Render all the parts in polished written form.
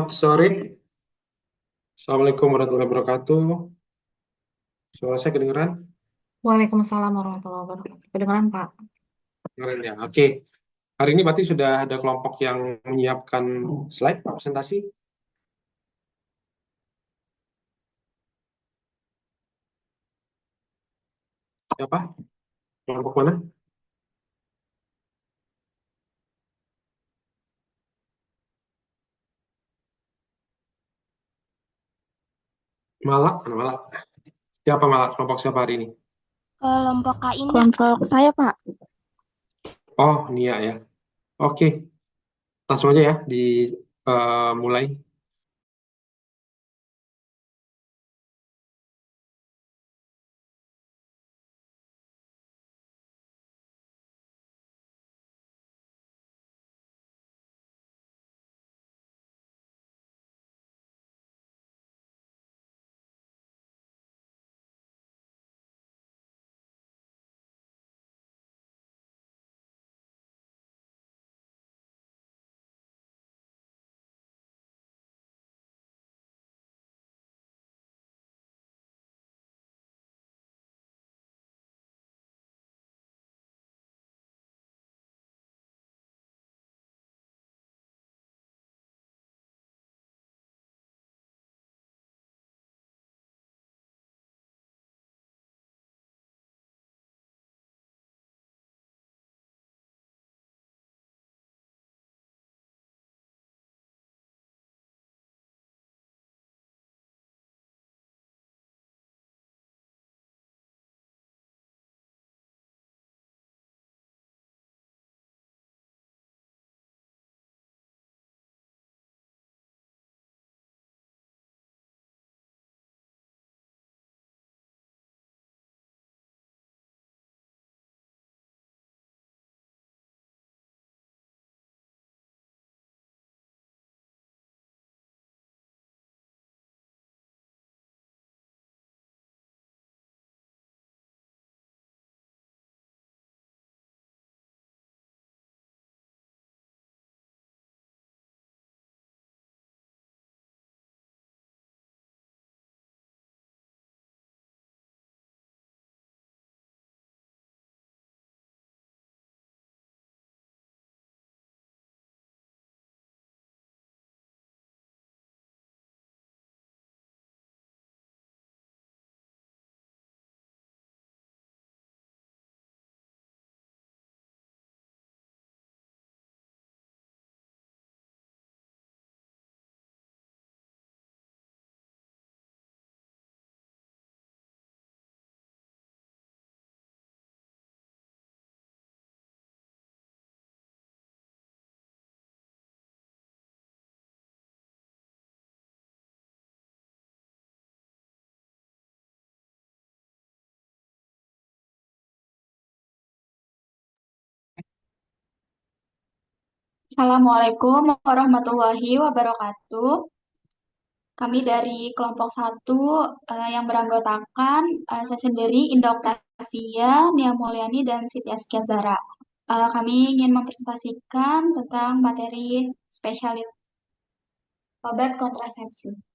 Selamat sore. Assalamualaikum warahmatullahi wabarakatuh. Suara saya kedengeran? Waalaikumsalam warahmatullahi wabarakatuh. Kedengaran, Pak? Kedengeran ya. Oke. Hari ini berarti sudah ada kelompok yang menyiapkan slide presentasi. Siapa? Kelompok mana? Malak? Mana Malak? Siapa Malak? Kelompok siapa hari ini? Kelompok Kak Ina. Kelompok saya, Pak. Oh, Nia ya. Oke. Langsung aja ya dimulai. Assalamualaikum warahmatullahi wabarakatuh. Kami dari kelompok satu yang beranggotakan saya sendiri, Indah Oktavia, Nia Mulyani, dan Siti Askia Zara. Kami ingin mempresentasikan tentang materi spesialis obat kontrasepsi.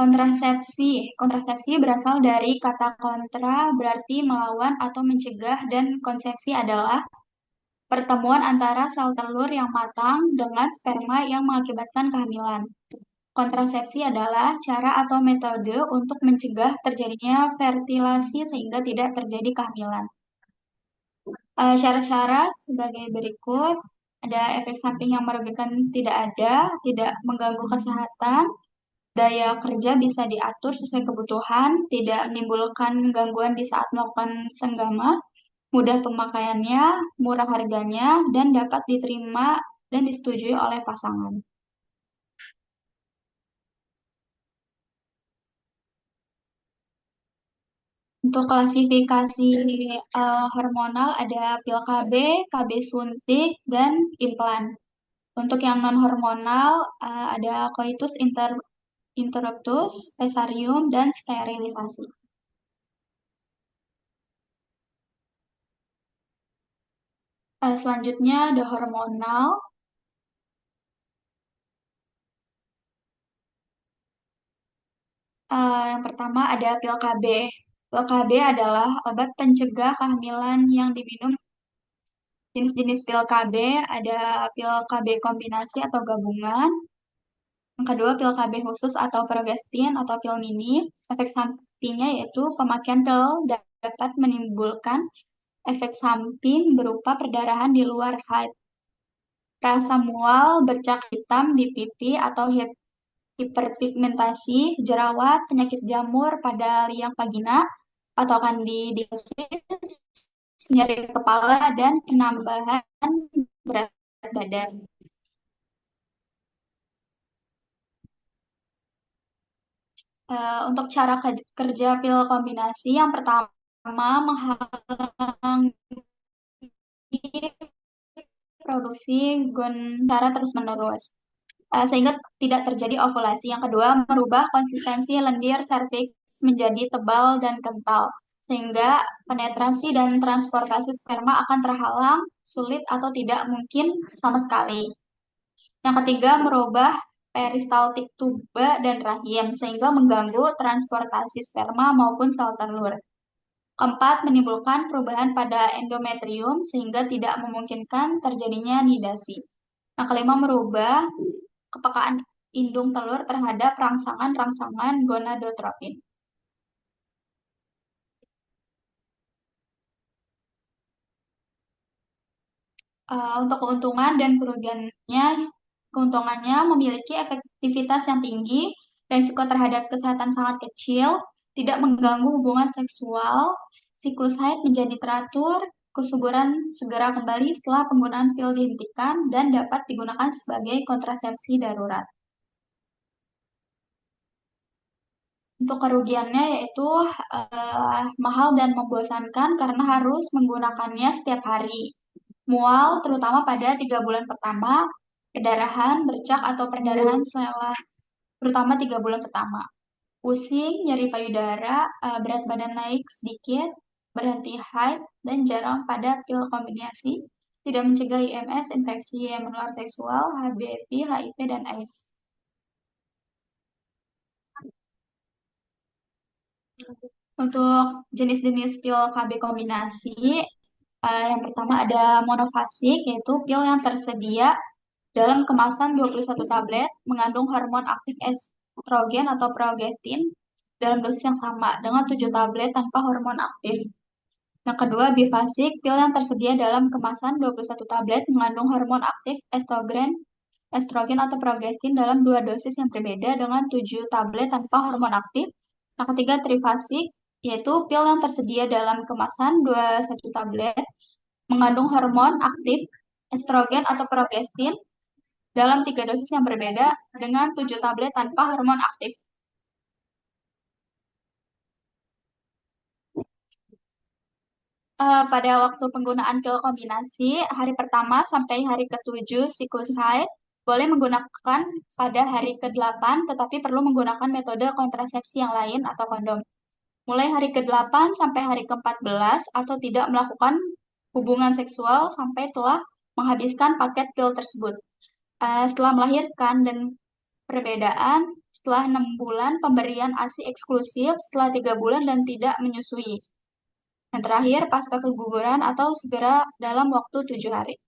Kontrasepsi. Kontrasepsi berasal dari kata kontra, berarti melawan atau mencegah, dan konsepsi adalah pertemuan antara sel telur yang matang dengan sperma yang mengakibatkan kehamilan. Kontrasepsi adalah cara atau metode untuk mencegah terjadinya fertilasi sehingga tidak terjadi kehamilan. Syarat-syarat sebagai berikut, ada efek samping yang merugikan tidak ada, tidak mengganggu kesehatan, daya kerja bisa diatur sesuai kebutuhan, tidak menimbulkan gangguan di saat melakukan senggama, mudah pemakaiannya, murah harganya, dan dapat diterima dan disetujui oleh pasangan. Untuk klasifikasi hormonal ada pil KB, KB suntik, dan implan. Untuk yang non hormonal ada coitus interruptus, spesarium, dan sterilisasi. Selanjutnya ada hormonal. Yang pertama ada pil KB. Pil KB adalah obat pencegah kehamilan yang diminum. Jenis-jenis pil KB ada pil KB kombinasi atau gabungan. Yang kedua pil KB khusus atau progestin atau pil mini. Efek sampingnya yaitu pemakaian pil dapat menimbulkan efek samping berupa perdarahan di luar haid, rasa mual, bercak hitam di pipi atau hiperpigmentasi, jerawat, penyakit jamur pada liang vagina atau kandidiasis, nyeri kepala, dan penambahan berat badan. Untuk cara kerja pil kombinasi, yang pertama menghalangi produksi gon secara terus-menerus, sehingga tidak terjadi ovulasi. Yang kedua, merubah konsistensi lendir serviks menjadi tebal dan kental, sehingga penetrasi dan transportasi sperma akan terhalang, sulit atau tidak mungkin sama sekali. Yang ketiga, merubah peristaltik tuba dan rahim, sehingga mengganggu transportasi sperma maupun sel telur. Keempat, menimbulkan perubahan pada endometrium sehingga tidak memungkinkan terjadinya nidasi. Yang kelima, merubah kepekaan indung telur terhadap rangsangan-rangsangan gonadotropin. Untuk keuntungan dan kerugiannya, keuntungannya memiliki efektivitas yang tinggi, resiko terhadap kesehatan sangat kecil, tidak mengganggu hubungan seksual, siklus haid menjadi teratur, kesuburan segera kembali setelah penggunaan pil dihentikan, dan dapat digunakan sebagai kontrasepsi darurat. Untuk kerugiannya yaitu mahal dan membosankan karena harus menggunakannya setiap hari. Mual, terutama pada 3 bulan pertama, perdarahan, bercak atau perdarahan setelah, terutama 3 bulan pertama. Pusing, nyeri payudara, berat badan naik sedikit, berhenti haid, dan jarang pada pil kombinasi, tidak mencegah IMS, infeksi yang menular seksual, HBV, HIV, dan AIDS. Untuk jenis-jenis pil KB kombinasi, yang pertama ada monofasik, yaitu pil yang tersedia dalam kemasan 21 tablet, mengandung hormon aktif estrogen atau progestin dalam dosis yang sama dengan 7 tablet tanpa hormon aktif. Yang kedua, bifasik, pil yang tersedia dalam kemasan 21 tablet, mengandung hormon aktif estrogen atau progestin dalam 2 dosis yang berbeda dengan 7 tablet tanpa hormon aktif. Yang ketiga, trifasik, yaitu pil yang tersedia dalam kemasan 21 tablet, mengandung hormon aktif estrogen atau progestin dalam 3 dosis yang berbeda dengan 7 tablet tanpa hormon aktif. Pada waktu penggunaan pil kombinasi, hari pertama sampai hari ke-7 siklus haid, boleh menggunakan pada hari ke-8, tetapi perlu menggunakan metode kontrasepsi yang lain atau kondom. Mulai hari ke-8 sampai hari ke-14 atau tidak melakukan hubungan seksual sampai telah menghabiskan paket pil tersebut. Setelah melahirkan dan perbedaan, setelah 6 bulan pemberian ASI eksklusif, setelah 3 bulan dan tidak menyusui. Yang terakhir, pasca keguguran atau segera dalam waktu 7 hari.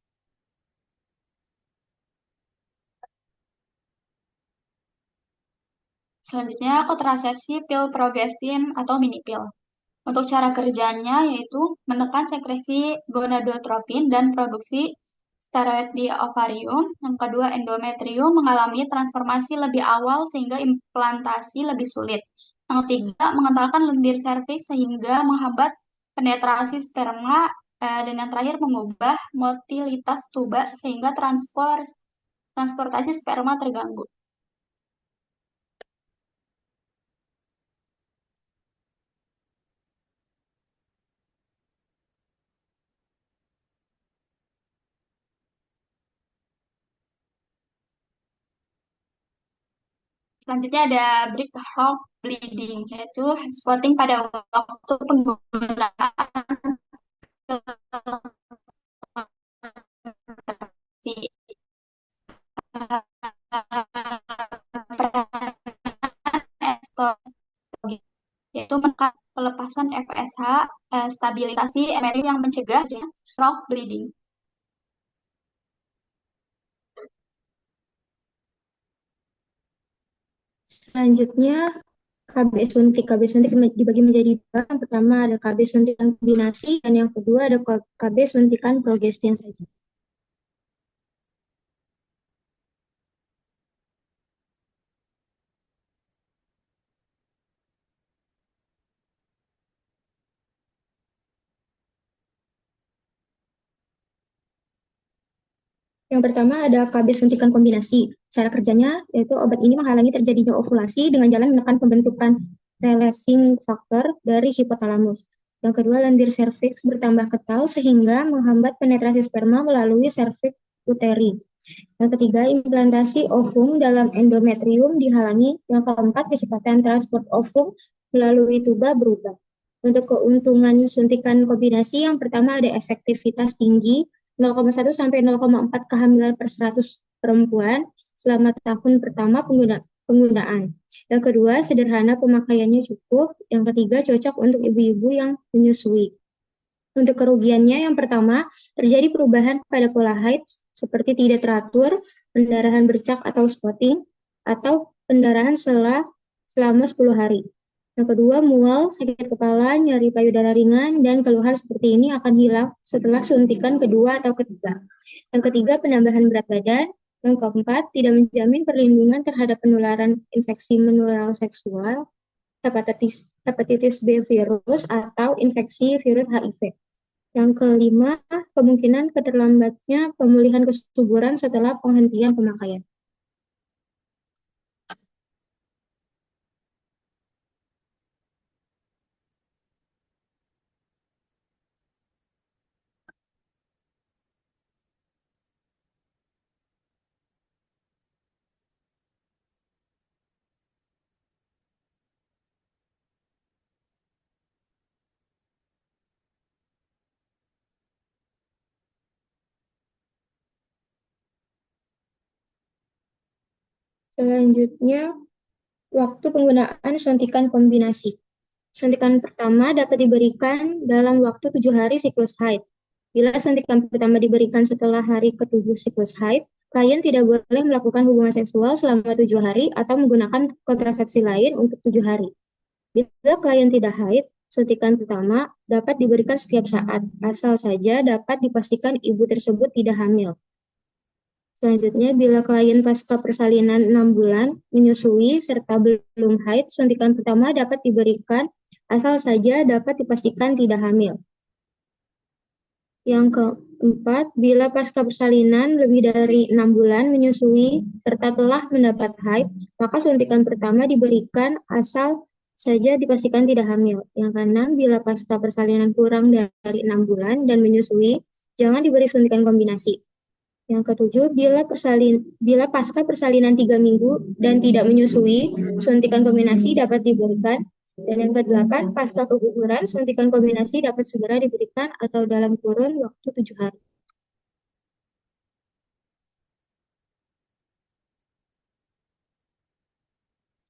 Selanjutnya, kontrasepsi pil progestin atau mini pil. Untuk cara kerjanya yaitu menekan sekresi gonadotropin dan produksi steroid di ovarium. Yang kedua, endometrium mengalami transformasi lebih awal sehingga implantasi lebih sulit. Yang ketiga, mengentalkan lendir serviks sehingga menghambat penetrasi sperma. Dan yang terakhir, mengubah motilitas tuba sehingga transportasi sperma terganggu. Selanjutnya ada break-heart bleeding, yaitu spotting pada waktu penggunaan kontrasepsi. Estrogen, yaitu menekan pelepasan FSH, stabilisasi MRI yang mencegah stroke bleeding. Selanjutnya, KB suntik. KB suntik dibagi menjadi dua. Yang pertama ada KB suntikan kombinasi, dan yang kedua ada KB suntikan progestin saja. Yang pertama ada KB suntikan kombinasi. Cara kerjanya yaitu obat ini menghalangi terjadinya ovulasi dengan jalan menekan pembentukan releasing factor dari hipotalamus. Yang kedua, lendir serviks bertambah ketal sehingga menghambat penetrasi sperma melalui serviks uteri. Yang ketiga, implantasi ovum dalam endometrium dihalangi. Yang keempat, kecepatan transport ovum melalui tuba berubah. Untuk keuntungan suntikan kombinasi, yang pertama ada efektivitas tinggi, 0,1 sampai 0,4 kehamilan per 100 perempuan selama tahun pertama penggunaan. Yang kedua, sederhana pemakaiannya cukup. Yang ketiga, cocok untuk ibu-ibu yang menyusui. Untuk kerugiannya, yang pertama, terjadi perubahan pada pola haid seperti tidak teratur, pendarahan bercak atau spotting, atau pendarahan selama 10 hari. Yang kedua, mual, sakit kepala, nyeri payudara ringan, dan keluhan seperti ini akan hilang setelah suntikan kedua atau ketiga. Yang ketiga, penambahan berat badan. Yang keempat, tidak menjamin perlindungan terhadap penularan infeksi menular seksual, hepatitis B virus, atau infeksi virus HIV. Yang kelima, kemungkinan keterlambatnya pemulihan kesuburan setelah penghentian pemakaian. Selanjutnya, waktu penggunaan suntikan kombinasi. Suntikan pertama dapat diberikan dalam waktu 7 hari siklus haid. Bila suntikan pertama diberikan setelah hari ke-7 siklus haid, klien tidak boleh melakukan hubungan seksual selama 7 hari atau menggunakan kontrasepsi lain untuk 7 hari. Bila klien tidak haid, suntikan pertama dapat diberikan setiap saat, asal saja dapat dipastikan ibu tersebut tidak hamil. Selanjutnya, bila klien pasca persalinan 6 bulan, menyusui, serta belum haid, suntikan pertama dapat diberikan asal saja dapat dipastikan tidak hamil. Yang keempat, bila pasca persalinan lebih dari 6 bulan menyusui serta telah mendapat haid, maka suntikan pertama diberikan asal saja dipastikan tidak hamil. Yang keenam, bila pasca persalinan kurang dari 6 bulan dan menyusui, jangan diberi suntikan kombinasi. Yang ketujuh, bila pasca persalinan 3 minggu dan tidak menyusui, suntikan kombinasi dapat diberikan. Dan yang kedelapan, pasca keguguran, suntikan kombinasi dapat segera diberikan atau dalam kurun waktu 7 hari.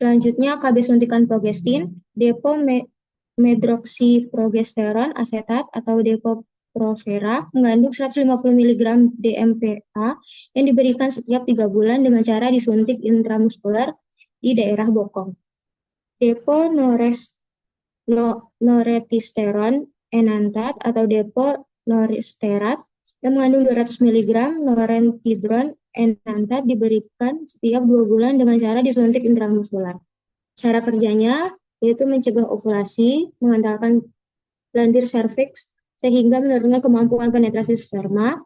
Selanjutnya, KB suntikan progestin, depo medroksiprogesteron asetat atau Depo-Provera mengandung 150 mg DMPA yang diberikan setiap 3 bulan dengan cara disuntik intramuskuler di daerah bokong. Depo noretisteron enantat atau depo noristerat yang mengandung 200 mg norentidron enantat diberikan setiap 2 bulan dengan cara disuntik intramuskuler. Cara kerjanya yaitu mencegah ovulasi, mengandalkan lendir serviks sehingga menurunkan kemampuan penetrasi sperma.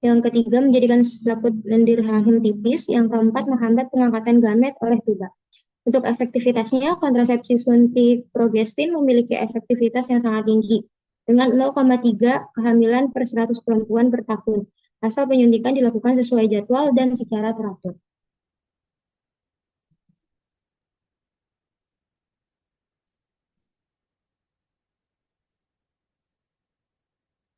Yang ketiga, menjadikan selaput lendir rahim tipis. Yang keempat, menghambat pengangkatan gamet oleh tuba. Untuk efektivitasnya, kontrasepsi suntik progestin memiliki efektivitas yang sangat tinggi dengan 0,3 kehamilan per 100 perempuan per tahun, asal penyuntikan dilakukan sesuai jadwal dan secara teratur.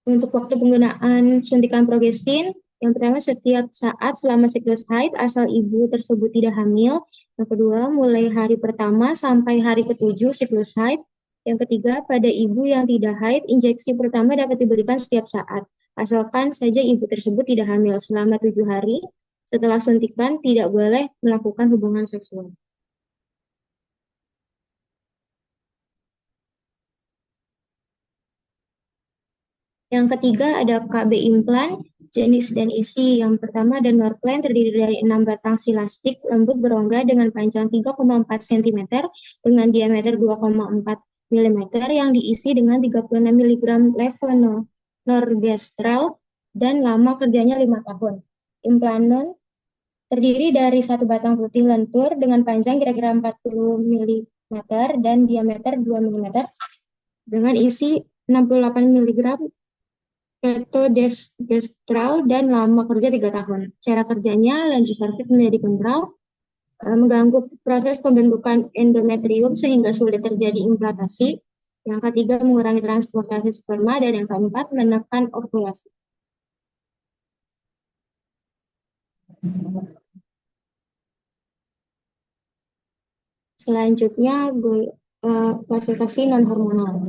Untuk waktu penggunaan suntikan progestin, yang pertama setiap saat selama siklus haid asal ibu tersebut tidak hamil. Yang kedua, mulai hari pertama sampai hari ketujuh siklus haid. Yang ketiga, pada ibu yang tidak haid, injeksi pertama dapat diberikan setiap saat. Asalkan saja ibu tersebut tidak hamil selama 7 hari. Setelah suntikan, tidak boleh melakukan hubungan seksual. Yang ketiga ada KB implan, jenis dan isi. Yang pertama ada Norplan terdiri dari 6 batang silastik lembut berongga dengan panjang 3,4 cm dengan diameter 2,4 mm yang diisi dengan 36 mg levonorgestrel dan lama kerjanya 5 tahun. Implanon terdiri dari satu batang putih lentur dengan panjang kira-kira 40 mm dan diameter 2 mm dengan isi 68 mg ketodestral dan lama kerja 3 tahun. Cara kerjanya, lanjut serviks menjadi kentral, mengganggu proses pembentukan endometrium sehingga sulit terjadi implantasi. Yang ketiga, mengurangi transportasi sperma. Dan yang keempat, menekan ovulasi. Selanjutnya, klasifikasi non-hormonal.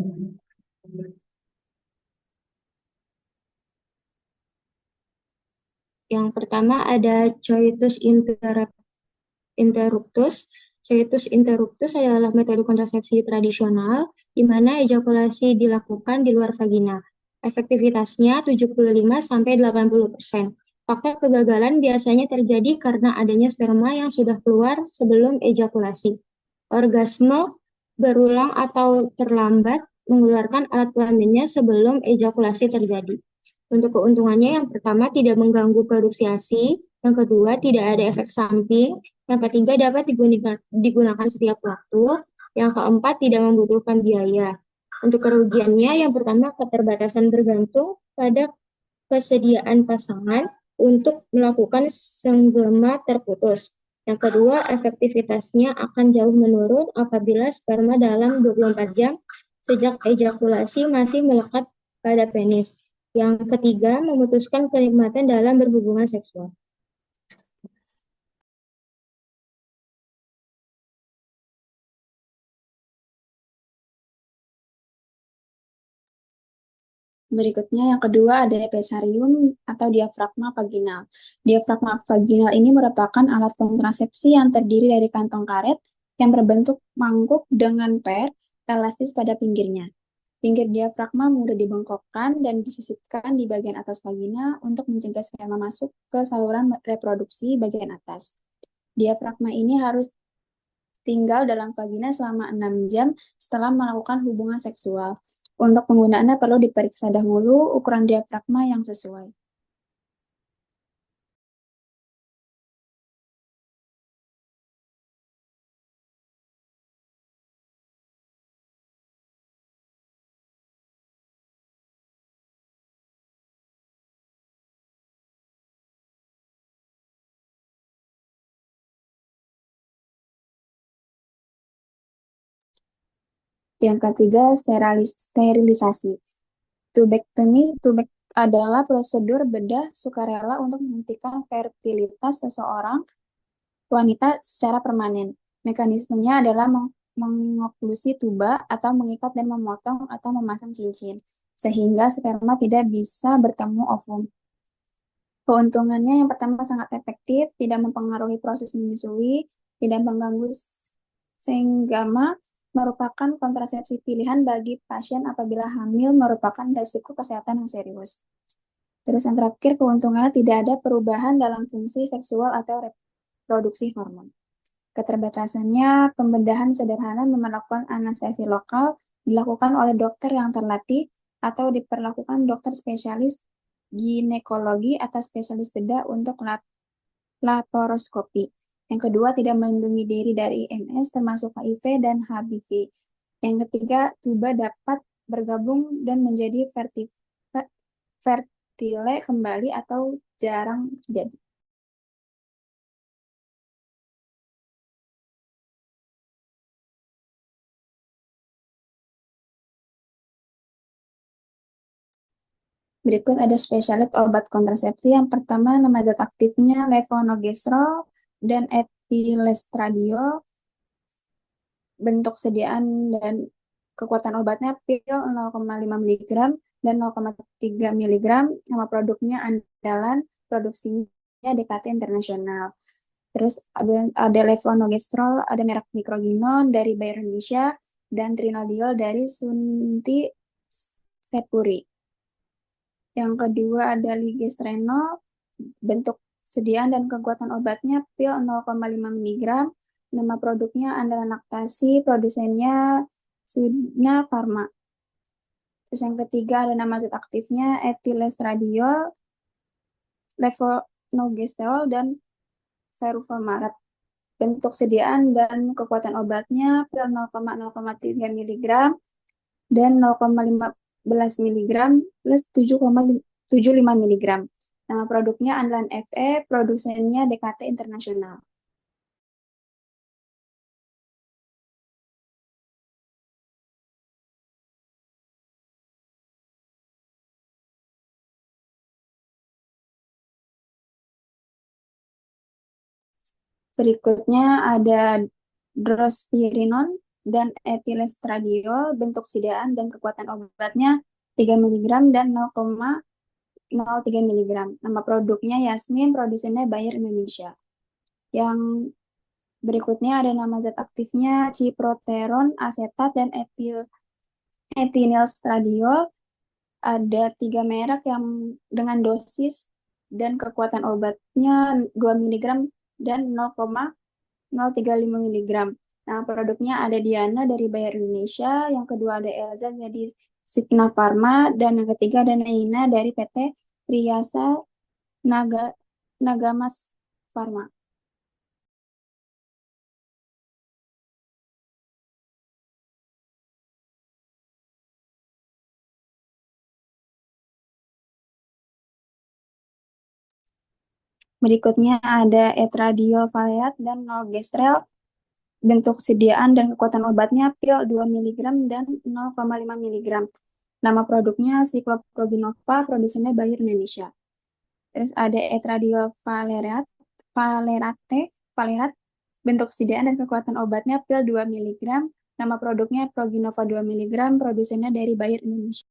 Yang pertama ada coitus interruptus. Coitus interruptus adalah metode kontrasepsi tradisional di mana ejakulasi dilakukan di luar vagina. Efektivitasnya 75-80%. Faktor kegagalan biasanya terjadi karena adanya sperma yang sudah keluar sebelum ejakulasi. Orgasme berulang atau terlambat mengeluarkan alat kelaminnya sebelum ejakulasi terjadi. Untuk keuntungannya, yang pertama tidak mengganggu produksi ASI, yang kedua tidak ada efek samping, yang ketiga dapat digunakan setiap waktu, yang keempat tidak membutuhkan biaya. Untuk kerugiannya, yang pertama keterbatasan bergantung pada kesediaan pasangan untuk melakukan senggema terputus. Yang kedua, efektivitasnya akan jauh menurun apabila sperma dalam 24 jam sejak ejakulasi masih melekat pada penis. Yang ketiga, memutuskan kenikmatan dalam berhubungan seksual. Berikutnya yang kedua ada epesarium atau diafragma vaginal. Diafragma vaginal ini merupakan alat kontrasepsi yang terdiri dari kantong karet yang berbentuk mangkuk dengan per elastis pada pinggirnya. Pinggir diafragma mudah dibengkokkan dan disisipkan di bagian atas vagina untuk mencegah sperma masuk ke saluran reproduksi bagian atas. Diafragma ini harus tinggal dalam vagina selama 6 jam setelah melakukan hubungan seksual. Untuk penggunaannya perlu diperiksa dahulu ukuran diafragma yang sesuai. Yang ketiga, sterilisasi. Tubektomi adalah prosedur bedah sukarela untuk menghentikan fertilitas seseorang wanita secara permanen. Mekanismenya adalah mengoklusi tuba atau mengikat dan memotong atau memasang cincin, sehingga sperma tidak bisa bertemu ovum. Keuntungannya yang pertama sangat efektif, tidak mempengaruhi proses menyusui, tidak mengganggu senggama, merupakan kontrasepsi pilihan bagi pasien apabila hamil merupakan risiko kesehatan yang serius. Terus yang terakhir, keuntungannya tidak ada perubahan dalam fungsi seksual atau reproduksi hormon. Keterbatasannya, pembedahan sederhana melakukan anestesi lokal dilakukan oleh dokter yang terlatih atau diperlakukan dokter spesialis ginekologi atau spesialis bedah untuk laparoskopi. Yang kedua, tidak melindungi diri dari IMS termasuk HIV dan HBV. Yang ketiga, tuba dapat bergabung dan menjadi fertile kembali atau jarang terjadi. Berikut ada spesialit obat kontrasepsi. Yang pertama, nama zat aktifnya levonorgestrel dan etilestradiol. Bentuk sediaan dan kekuatan obatnya pil 0,5 mg dan 0,3 mg. Nama produknya andalan, produksinya DKT Internasional. Terus ada levonorgestrel, ada merek Microgynon dari Bayer Indonesia, dan trinodiol dari Sunti Setpuri. Yang kedua ada ligestrenol, bentuk sediaan dan kekuatan obatnya pil 0,5 mg. Nama produknya andalan laktasi, produsennya Sudna Pharma. Terus yang ketiga ada nama zat aktifnya etilestradiol, levonorgestrel, dan ferroflumarat. Bentuk sediaan dan kekuatan obatnya pil 0,3 mg dan 0,15 mg plus 7,75 mg. Nama produknya andalan FE, produsennya DKT Internasional. Berikutnya ada drospirinon dan etilestradiol, bentuk sediaan dan kekuatan obatnya 3 mg dan 0,03 mg. Nama produknya Yasmin, produsennya Bayer Indonesia. Yang berikutnya ada nama zat aktifnya ciproteron asetat dan etinilstradiol. Ada 3 merek yang dengan dosis dan kekuatan obatnya 2 mg dan 0,035 mg. Nah, produknya ada Diana dari Bayer Indonesia, yang kedua ada Elza dari Signa Pharma, dan yang ketiga ada Neina dari PT Priyasa Nagamas Pharma. Berikutnya ada etradiol valeat dan norgestrel. Bentuk sediaan dan kekuatan obatnya pil 2 mg dan 0,5 mg. Nama produknya Cycloproginova, produsennya Bayer Indonesia. Terus ada etradiol valerat. Bentuk sediaan dan kekuatan obatnya pil 2 mg. Nama produknya Proginova 2 mg, produsennya dari Bayer Indonesia.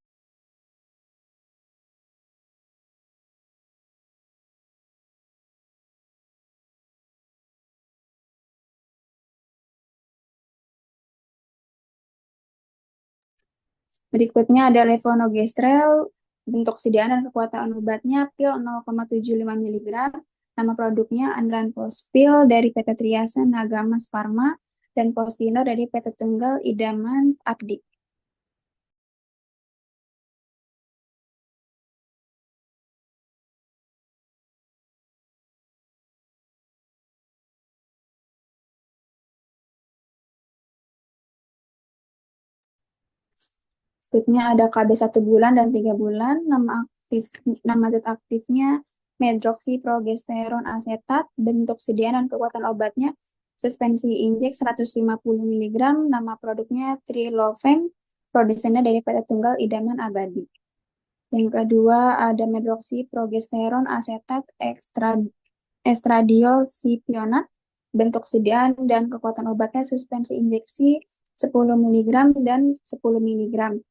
Berikutnya ada levonorgestrel, bentuk sediaan dan kekuatan obatnya pil 0,75 mg. Nama produknya andalan Pospil dari PT Triasa Nagamas Pharma dan Postino dari PT Tunggal Idaman Abdi. Berikutnya ada KB 1 bulan dan 3 bulan. Nama zat aktifnya medroxyprogesteron asetat, bentuk sediaan dan kekuatan obatnya suspensi injek 150 mg. Nama produknya Trilofem, produsennya dari PT Tunggal Idaman Abadi. Yang kedua ada medroxyprogesteron asetat estradiol sipionat, bentuk sediaan dan kekuatan obatnya suspensi injeksi 10 mg dan 10 mg.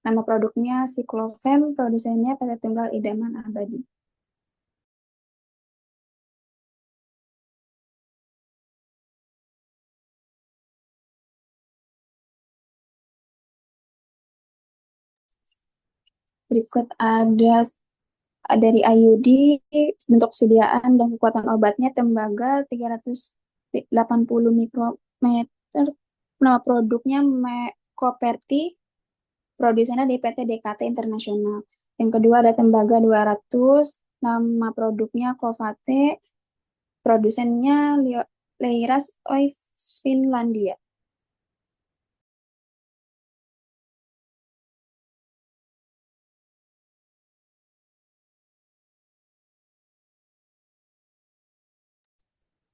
Nama produknya Cyclofem, produsennya PT Tunggal Idaman Abadi. Berikut ada dari IUD, bentuk sediaan dan kekuatan obatnya tembaga 380 mikrometer. Nama produknya Koperti, produsennya di PT DKT Internasional. Yang kedua ada tembaga 200, nama produknya Covate, produsennya Leiras Oy Finlandia.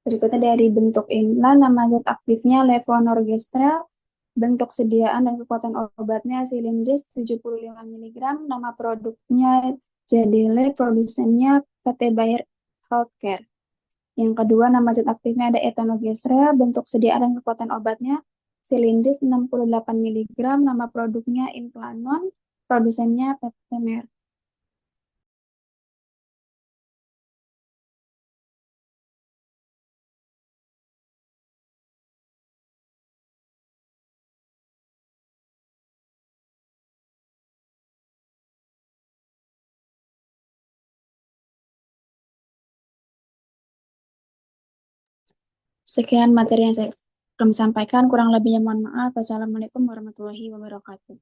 Berikutnya dari bentuk inlan, nama zat aktifnya levonorgestrel, bentuk sediaan dan kekuatan obatnya silindris 75 mg, nama produknya Jadile produsennya PT Bayer Healthcare. Yang kedua, nama zat aktifnya ada etonogestrel, bentuk sediaan dan kekuatan obatnya silindris 68 mg, nama produknya Implanon, produsennya PT Merck. Sekian materi yang kami sampaikan, kurang lebihnya mohon maaf. Wassalamualaikum warahmatullahi wabarakatuh.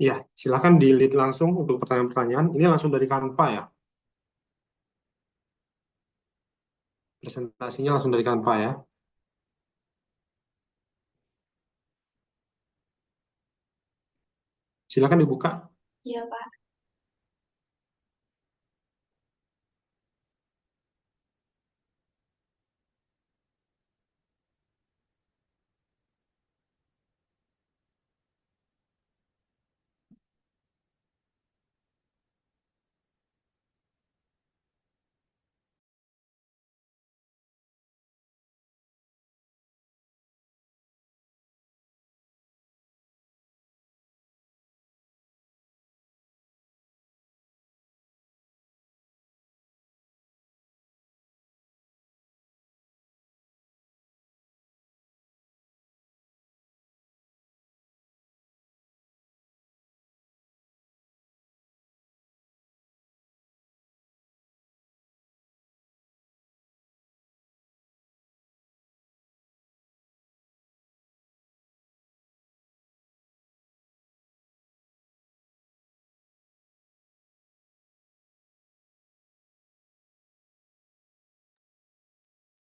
Ya, silakan di lead langsung untuk pertanyaan-pertanyaan. Ini langsung dari Canva ya. Presentasinya langsung dari Canva ya. Silakan dibuka. Iya, Pak.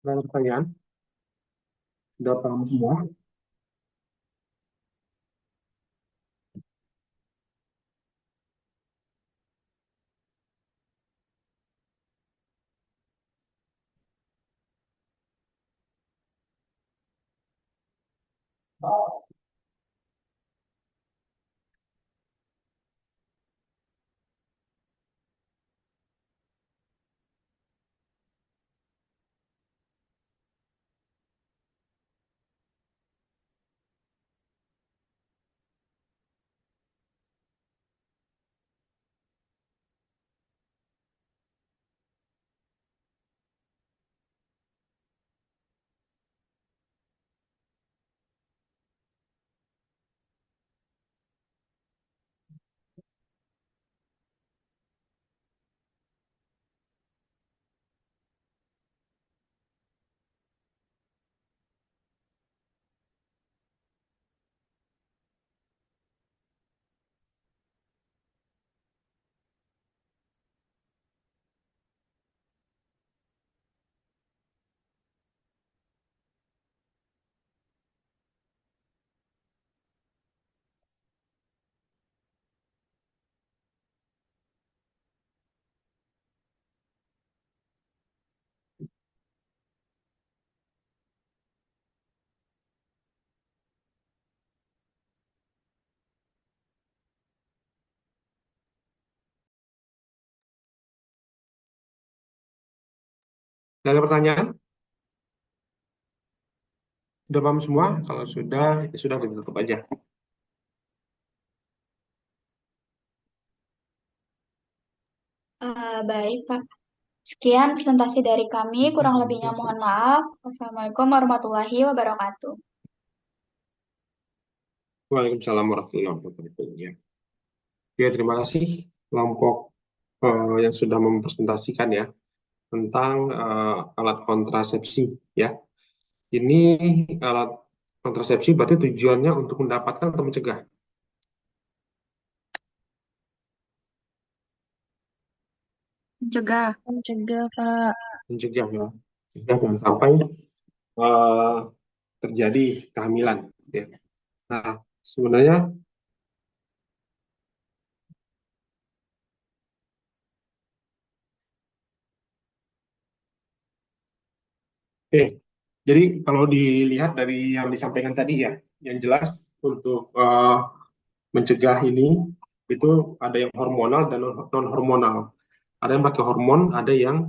Ada pertanyaan? Sudah paham semua? Ada pertanyaan? Sudah paham semua? Kalau sudah, ya sudah kita tutup aja. Baik, Pak. Sekian presentasi dari kami, kurang lebihnya mohon maaf. Wassalamualaikum warahmatullahi wabarakatuh. Waalaikumsalam warahmatullahi wabarakatuh. Ya. Ya, terima kasih kelompok yang sudah mempresentasikan ya tentang alat kontrasepsi ya. Ini alat kontrasepsi berarti tujuannya untuk mendapatkan atau mencegah? Mencegah. Mencegah, Pak. Mencegah ya. Mencegah jangan sampai eh, terjadi kehamilan. Ya. Nah, sebenarnya oke. Jadi kalau dilihat dari yang disampaikan tadi ya, yang jelas untuk mencegah ini itu ada yang hormonal dan non hormonal. Ada yang pakai hormon, ada yang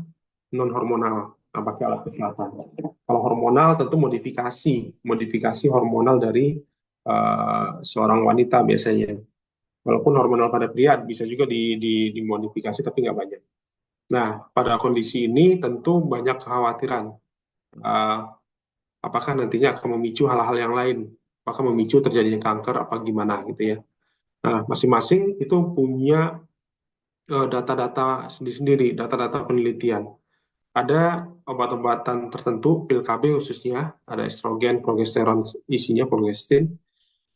non hormonal, pakai alat kesehatan. Kalau hormonal tentu modifikasi hormonal dari seorang wanita biasanya. Walaupun hormonal pada pria bisa juga dimodifikasi tapi nggak banyak. Nah, pada kondisi ini tentu banyak kekhawatiran. Uh, Apakah nantinya akan memicu hal-hal yang lain? Apakah memicu terjadinya kanker apa gimana gitu ya? Nah, masing-masing itu punya data-data sendiri-sendiri, data-data penelitian. Ada obat-obatan tertentu, pil KB khususnya, ada estrogen, progesteron, isinya progestin,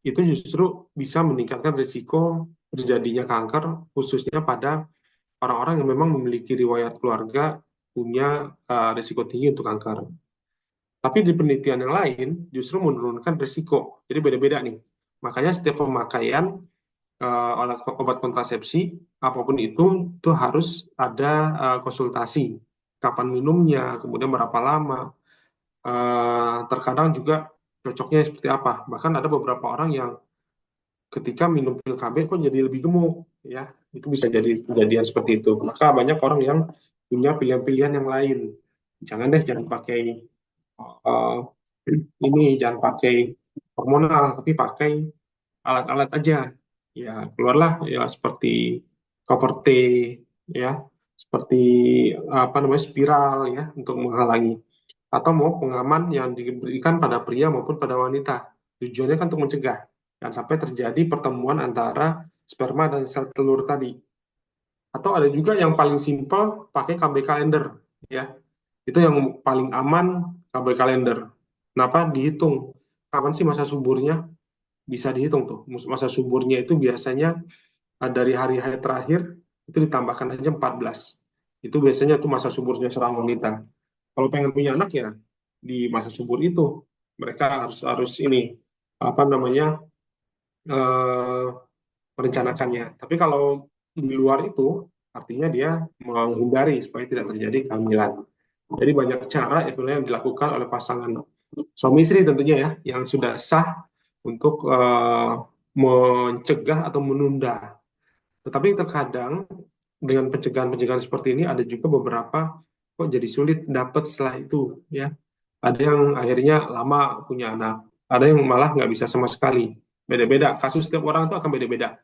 itu justru bisa meningkatkan risiko terjadinya kanker, khususnya pada orang-orang yang memang memiliki riwayat keluarga punya risiko tinggi untuk kanker. Tapi di penelitian yang lain justru menurunkan risiko. Jadi beda-beda nih. Makanya setiap pemakaian obat kontrasepsi apapun itu harus ada konsultasi. Kapan minumnya, kemudian berapa lama. Terkadang juga cocoknya seperti apa. Bahkan ada beberapa orang yang ketika minum pil KB kok jadi lebih gemuk, ya itu bisa jadi kejadian seperti itu. Maka banyak orang yang punya pilihan-pilihan yang lain. Jangan pakai uh, ini, jangan pakai hormonal, tapi pakai alat-alat aja. Ya keluarlah ya seperti cover T, ya seperti apa namanya spiral ya untuk menghalangi atau mau pengaman yang diberikan pada pria maupun pada wanita. Tujuannya kan untuk mencegah dan sampai terjadi pertemuan antara sperma dan sel telur tadi. Atau ada juga yang paling simpel pakai KB kalender ya. Itu yang paling aman, KB kalender. Kenapa? Dihitung kapan sih masa suburnya, bisa dihitung tuh. Masa suburnya itu biasanya dari hari-hari terakhir itu ditambahkan aja 14. Itu biasanya tuh masa suburnya seorang wanita. Kalau pengen punya anak ya di masa subur itu mereka harus harus ini apa namanya eh, merencanakannya. Tapi kalau di luar itu artinya dia menghindari supaya tidak terjadi kehamilan. Jadi banyak cara yang dilakukan oleh pasangan suami istri tentunya ya yang sudah sah untuk mencegah atau menunda. Tetapi terkadang dengan pencegahan-pencegahan seperti ini ada juga beberapa kok jadi sulit dapat setelah itu ya. Ada yang akhirnya lama punya anak, ada yang malah nggak bisa sama sekali. Beda-beda, kasus setiap orang itu akan beda-beda.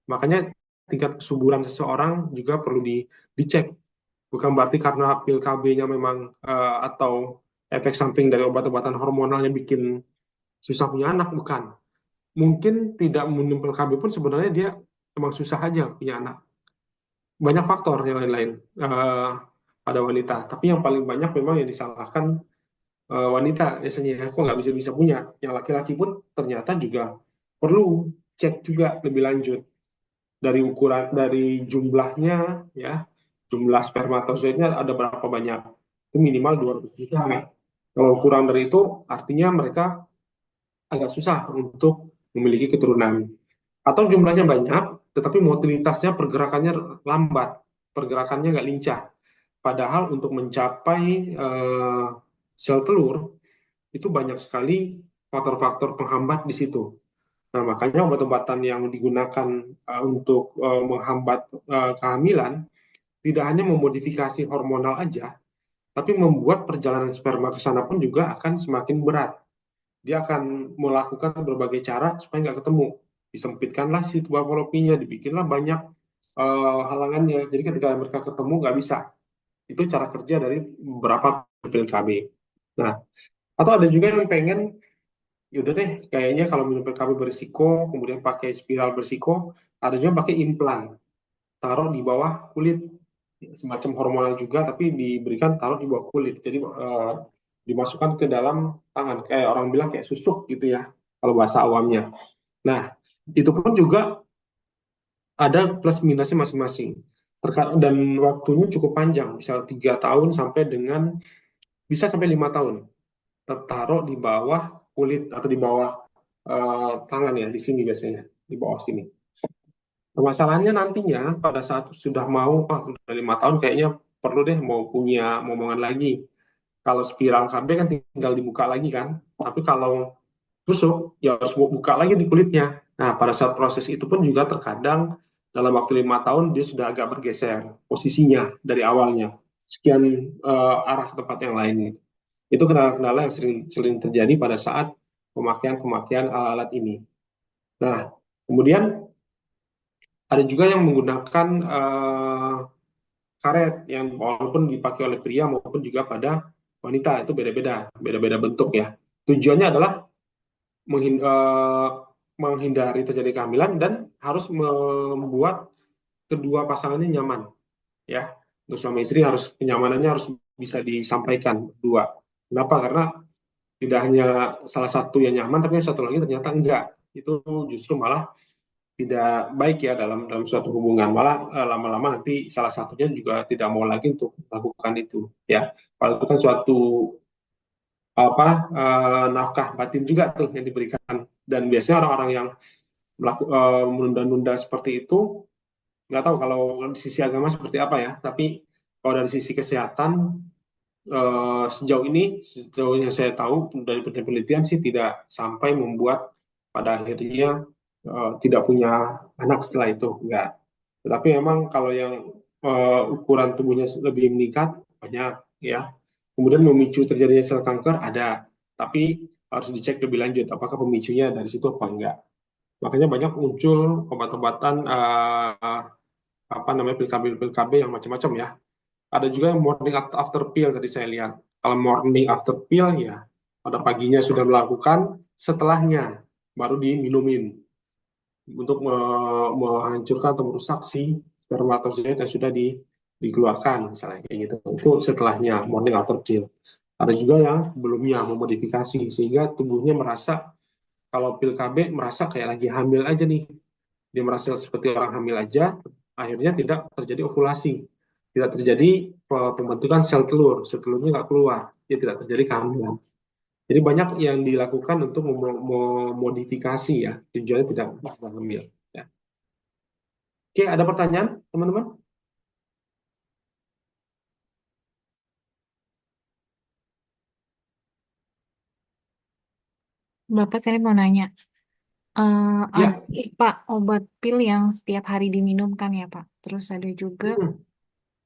Makanya tingkat kesuburan seseorang juga perlu dicek. Bukan berarti karena pil KB-nya memang atau efek samping dari obat-obatan hormonalnya bikin susah punya anak, bukan. Mungkin tidak minum pil KB pun sebenarnya dia memang susah aja punya anak. Banyak faktor yang lain-lain pada wanita. Tapi yang paling banyak memang yang disalahkan wanita biasanya. Kok nggak bisa punya. Yang laki-laki pun ternyata juga perlu cek juga lebih lanjut dari ukuran, dari jumlahnya ya, jumlah spermatozoidnya ada berapa banyak. Itu minimal 200 juta. Kalau kurang dari itu artinya mereka agak susah untuk memiliki keturunan. Atau jumlahnya banyak, tetapi motilitasnya pergerakannya lambat, pergerakannya nggak lincah. Padahal untuk mencapai sel telur itu banyak sekali faktor-faktor penghambat di situ. Nah, makanya obat-obatan yang digunakan untuk menghambat kehamilan tidak hanya memodifikasi hormonal aja, tapi membuat perjalanan sperma ke sana pun juga akan semakin berat. Dia akan melakukan berbagai cara supaya nggak ketemu. Disempitkanlah si tuba falopinya, dibikinlah banyak halangannya. Jadi ketika mereka ketemu nggak bisa. Itu cara kerja dari beberapa pil KB. Nah, atau ada juga yang pengen, yaudah deh, kayaknya kalau minum pil KB berisiko, kemudian pakai spiral berisiko, ada juga yang pakai implan, taruh di bawah kulit, semacam hormonal juga, tapi diberikan taruh di bawah kulit. Jadi dimasukkan ke dalam tangan, kayak orang bilang kayak susuk gitu ya, kalau bahasa awamnya. Nah, itu pun juga ada plus minusnya masing-masing. Dan waktunya cukup panjang, misal 3 tahun bisa sampai 5 tahun, tertaruh di bawah kulit atau di bawah tangan ya, di sini biasanya, di bawah sini. Permasalahannya nantinya pada saat sudah mau, udah 5 tahun kayaknya perlu deh mau punya momongan lagi. Kalau spiral KB kan tinggal dibuka lagi kan, tapi kalau tusuk ya harus buka lagi di kulitnya. Nah, pada saat proses itu pun juga terkadang dalam waktu 5 tahun dia sudah agak bergeser posisinya dari awalnya, sekian arah tempat yang lain. Itu kendala-kendala yang sering sering terjadi pada saat pemakaian alat-alat ini. Nah, kemudian ada juga yang menggunakan karet yang walaupun dipakai oleh pria maupun juga pada wanita, itu beda-beda bentuk ya. Tujuannya adalah menghindari terjadi kehamilan dan harus membuat kedua pasangannya nyaman ya. Untuk suami istri harus kenyamanannya harus bisa disampaikan dua. Kenapa? Karena tidak hanya salah satu yang nyaman tapi yang satu lagi ternyata enggak. Itu justru malah tidak baik ya dalam dalam suatu hubungan, malah lama-lama nanti salah satunya juga tidak mau lagi untuk melakukan itu ya. Kalau itu kan suatu nafkah batin juga tuh yang diberikan, dan biasanya orang-orang yang menunda-nunda seperti itu, nggak tahu kalau di sisi agama seperti apa ya, tapi kalau dari sisi kesehatan sejauh yang saya tahu dari penelitian sih tidak sampai membuat pada akhirnya tidak punya anak setelah itu, enggak. Tetapi memang kalau yang ukuran tubuhnya lebih meningkat banyak ya, kemudian memicu terjadinya sel kanker ada, tapi harus dicek lebih lanjut apakah pemicunya dari situ apa enggak. Makanya banyak muncul obat-obatan apa namanya pil KB yang macam-macam ya. Ada juga yang morning after pill tadi saya lihat. Kalau morning after pill ya pada paginya sudah melakukan, setelahnya baru diminumin untuk menghancurkan atau merusak si spermatozoid yang sudah dikeluarkan misalnya kayak gitu. Itu setelahnya morning after pill. Ada juga yang belumnya memodifikasi sehingga tubuhnya merasa, kalau pil KB merasa kayak lagi hamil aja nih. Dia merasa seperti orang hamil aja, akhirnya tidak terjadi ovulasi, tidak terjadi pembentukan sel telurnya nggak keluar, dia tidak terjadi kehamilan. Jadi banyak yang dilakukan untuk memodifikasi ya, tujuannya tidak hamil. Ya. Oke, ada pertanyaan teman-teman? Bapak tadi mau nanya, Ya. ada Pak obat pil yang setiap hari diminumkan ya Pak. Terus ada juga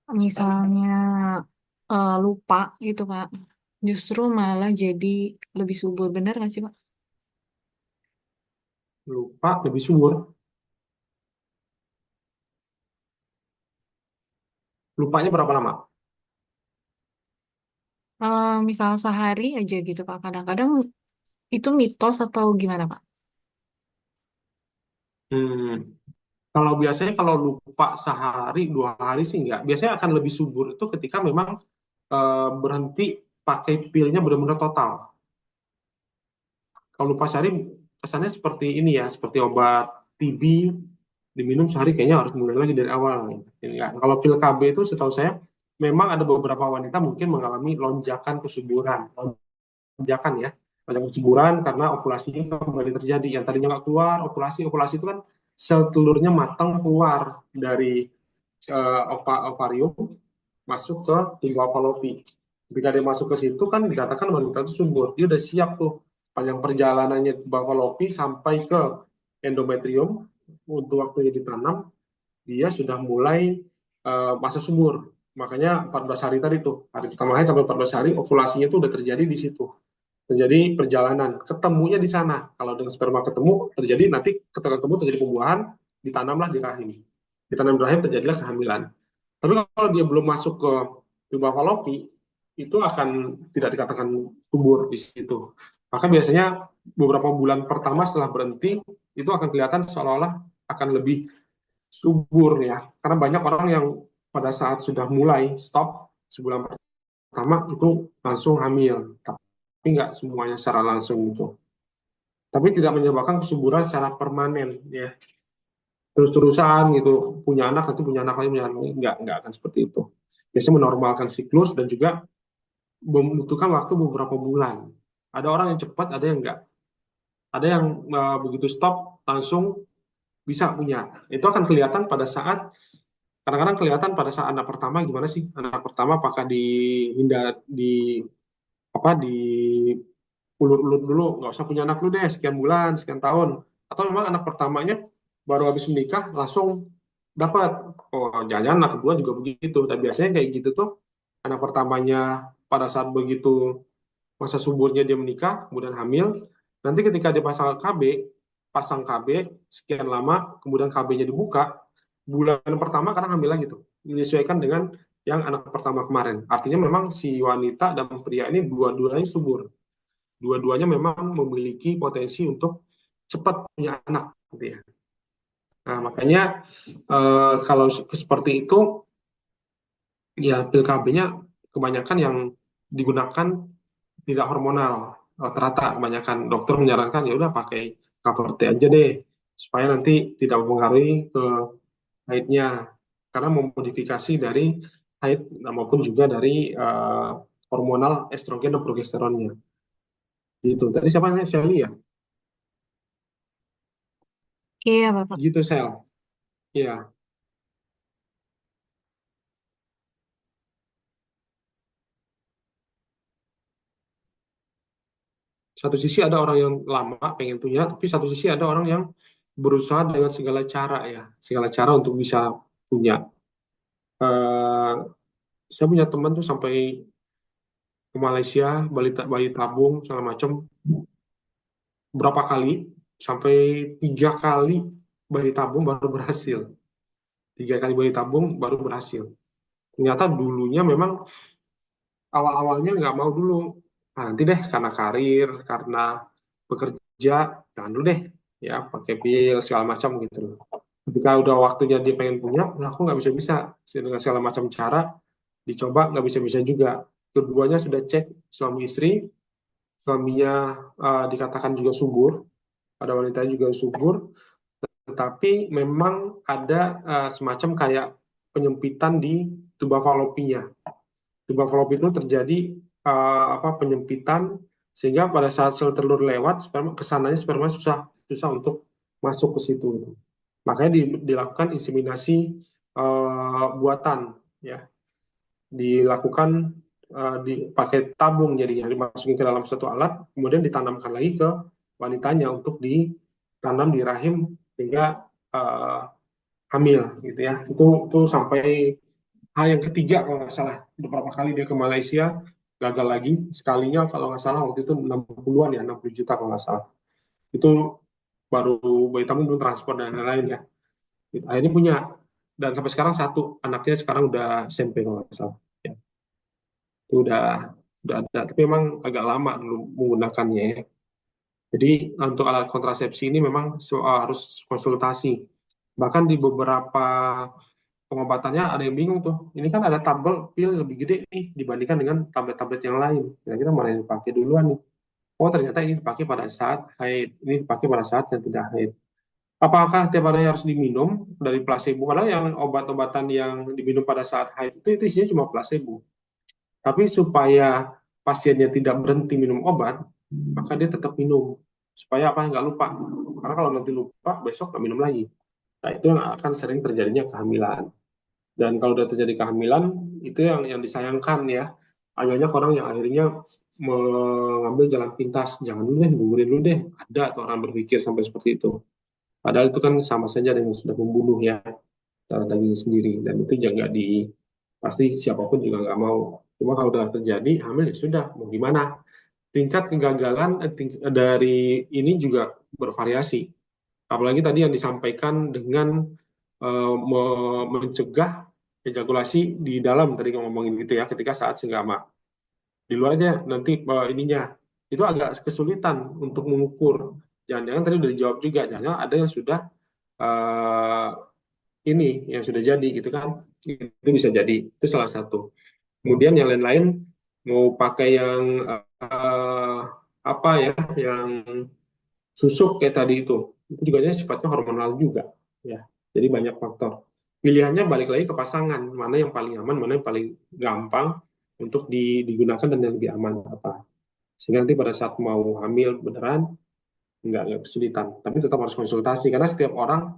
misalnya lupa gitu Pak. Justru malah jadi lebih subur, benar nggak sih Pak? Lupa lebih subur. Lupanya berapa lama? Misal sehari aja gitu Pak. Kadang-kadang itu mitos atau gimana Pak? Hmm, Kalau biasanya kalau lupa sehari 2 hari sih enggak. Biasanya akan lebih subur itu ketika memang berhenti pakai pilnya benar-benar total. Kalau lupa sehari kesannya seperti ini ya, seperti obat TB diminum sehari kayaknya harus mulai lagi dari awal. Enggak. Kalau pil KB itu setahu saya memang ada beberapa wanita mungkin mengalami lonjakan kesuburan, lonjakan ya, lonjakan kesuburan karena ovulasinya kembali terjadi. Yang tadinya nggak keluar, ovulasi itu kan sel telurnya matang keluar dari ovarium masuk ke tubuh falopi. Ketika dia masuk ke situ kan dikatakan wanita itu subur. Dia udah siap tuh panjang perjalanannya tubuh falopi sampai ke endometrium untuk waktunya ditanam, dia sudah mulai masa subur. Makanya 14 hari tadi tuh, hari pertama sampai 14 hari ovulasinya tuh udah terjadi di situ. Terjadi perjalanan, ketemunya di sana. Kalau dengan sperma ketemu, terjadi nanti ketika ketemu terjadi pembuahan, ditanamlah di rahim. Ditanam di rahim terjadilah kehamilan. Tapi kalau dia belum masuk ke tuba falopi itu akan tidak dikatakan subur di situ. Maka biasanya beberapa bulan pertama setelah berhenti itu akan kelihatan seolah-olah akan lebih subur ya. Karena banyak orang yang pada saat sudah mulai stop sebulan pertama itu langsung hamil, tapi nggak semuanya secara langsung gitu. Tapi tidak menyebabkan kesuburan secara permanen ya. Terus-terusan gitu punya anak nanti punya anak lagi nggak akan seperti itu. Biasanya menormalkan siklus dan juga membutuhkan waktu beberapa bulan. Ada orang yang cepat, ada yang enggak. Ada yang begitu stop langsung bisa punya. Itu akan kelihatan pada saat kadang-kadang kelihatan pada saat anak pertama gimana sih? Anak pertama apakah dihindar di apa di ulur-ulur dulu, nggak usah punya anak dulu deh sekian bulan, sekian tahun. Atau memang anak pertamanya baru habis menikah langsung dapat. Oh, jangan-jangan anak kedua juga begitu. Dan biasanya kayak gitu tuh anak pertamanya pada saat begitu masa suburnya dia menikah, kemudian hamil. Nanti ketika dia pasang KB sekian lama, kemudian KB-nya dibuka, bulan pertama karena hamil lagi tuh, menyesuaikan dengan yang anak pertama kemarin. Artinya memang si wanita dan pria ini dua-duanya subur. Dua-duanya memang memiliki potensi untuk cepat punya anak, gitu ya. Nah, makanya kalau seperti itu, ya pil KB-nya kebanyakan yang digunakan tidak hormonal. Rata-rata kebanyakan dokter menyarankan ya udah pakai cover T aja deh supaya nanti tidak mempengaruhi ke haidnya karena memodifikasi dari haid maupun juga dari hormonal estrogen dan progesteronnya. Gitu. Tadi siapa namanya Shelly ya? Iya, Bapak. Gitu Sel. Iya. Satu sisi ada orang yang lama pengen punya, tapi satu sisi ada orang yang berusaha dengan segala cara ya, segala cara untuk bisa punya. Eh, saya punya teman tuh sampai ke Malaysia, bayi tabung segala macam berapa kali, sampai 3 kali bayi tabung baru berhasil. 3 kali bayi tabung baru berhasil. Ternyata dulunya memang awal-awalnya nggak mau dulu. Nah, nanti deh karena karir, karena bekerja, jangan dulu deh ya pakai pil segala macam gitu loh. Ketika udah waktunya dia pengen punya, nah aku nggak bisa-bisa dengan segala macam cara dicoba nggak bisa-bisa juga. Keduanya sudah cek suami istri, suaminya dikatakan juga subur, pada wanita juga subur, tetapi memang ada semacam kayak penyempitan di tuba falopinya. Tuba falopi itu terjadi penyempitan sehingga pada saat sel telur lewat kesananya sperma susah untuk masuk ke situ. Makanya dilakukan inseminasi buatan ya, dilakukan dipakai tabung jadinya dimasukin ke dalam satu alat kemudian ditanamkan lagi ke wanitanya untuk ditanam di rahim sehingga hamil gitu ya. Itu sampai hal yang ketiga kalau nggak salah. Beberapa kali dia ke Malaysia gagal lagi sekalinya kalau nggak salah waktu itu 60-an ya 60 juta kalau nggak salah. Itu baru bayi tabung belum transport dan lain-lain ya. Gitu. Akhirnya punya dan sampai sekarang satu anaknya sekarang udah SMP kalau nggak salah. Ya. Itu udah ada tapi memang agak lama dulu menggunakannya ya. Jadi untuk alat kontrasepsi ini memang harus konsultasi. Bahkan di beberapa pengobatannya ada yang bingung tuh. Ini kan ada tabel pil lebih gede nih dibandingkan dengan tablet-tablet yang lain. Kira-kira mana yang dipakai duluan nih? Oh ternyata ini dipakai pada saat haid. Ini dipakai pada saat yang tidak haid. Apakah tiap hari harus diminum dari placebo? Padahal yang obat-obatan yang diminum pada saat haid itu isinya cuma placebo. Tapi supaya pasiennya tidak berhenti minum obat, maka dia tetap minum. Supaya apa? Nggak lupa. Karena kalau nanti lupa, besok nggak minum lagi. Nah, itu yang akan sering terjadinya kehamilan. Dan kalau udah terjadi kehamilan, itu yang disayangkan ya. Banyak orang yang akhirnya mengambil jalan pintas. Jangan dulu deh, gugurin dulu deh. Ada tuh orang berpikir sampai seperti itu. Padahal itu kan sama saja dengan sudah membunuh ya darah daging sendiri. Dan itu juga pasti siapapun juga nggak mau. Cuma kalau udah terjadi hamil ya sudah, mau gimana? Tingkat kegagalan dari ini juga bervariasi. Apalagi tadi yang disampaikan dengan mencegah ejakulasi di dalam tadi ngomongin gitu ya, ketika saat senggama. Di luar aja nanti ininya itu agak kesulitan untuk mengukur. Jangan-jangan tadi udah dijawab juga, jangan ada yang sudah eh, ini yang sudah jadi gitu kan, itu bisa jadi, itu salah satu. Kemudian yang lain-lain mau pakai yang eh, apa ya, yang susuk kayak tadi itu juga sifatnya hormonal juga ya. Jadi banyak faktor. Pilihannya balik lagi ke pasangan, mana yang paling aman, mana yang paling gampang untuk digunakan dan yang lebih aman apa. Sehingga nanti pada saat mau hamil beneran nggak kesulitan. Tapi tetap harus konsultasi karena setiap orang